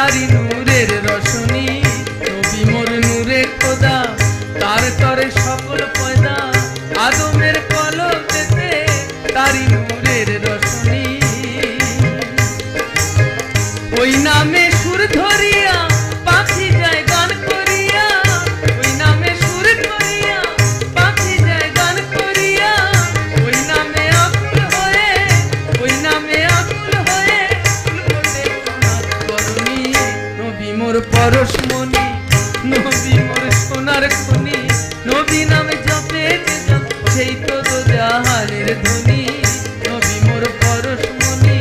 তারি নূরের রশনি। নবী মোর নূরে খোদা তার তরে সকল পয়দা, আদমের কলবেতে তারি নূরের রশনি। ওই নামে সুর ধরিয়া পাখি যায় গান করিয়া, ওই নামে সুর করিয়া পাখি যায় গান করিয়া। ওই নামে আকুল হয়ে, ওই নামে আকুল হয়ে করুণী। নবী মোর পরশমণি, নবী মোর সোনার খনি। নবী নামে জপে যে জপ সেই তো জাহানের ধ্বনি। নবী মোর পরশমণি।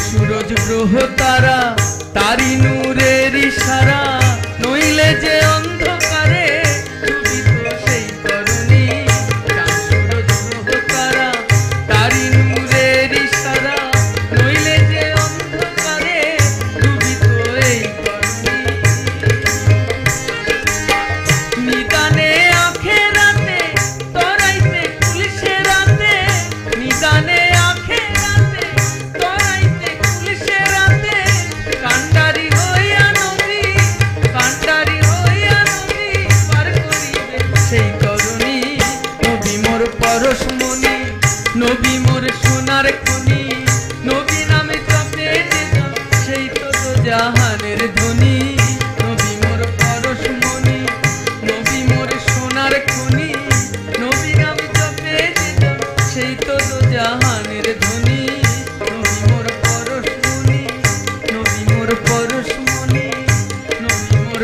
सूरज ग्रह तारा तारी नूरेर इशारा, नइले जे अंधकारे डुबित सेई तरुणी। सूरज ग्रह तारा तारी नूरेर इशारा, नइले जे अंधकारे डुबित एई तरुणी। निदाने आखेराते तराइते पुलिशे राते, निदाने পরশমণি। নবী মোর সোনার খনি। নবী নামে জপে যে জপ সেই তো জাহানের ধ্বনি। নবী মোর পরশমণি, নবী মোর সোনার খনি। নবী নামে জপে যে জপ সেই তো জাহানের ধ্বনি। নবী মোর পরশমণি, নবী মোর পরশমণি, নবী মোর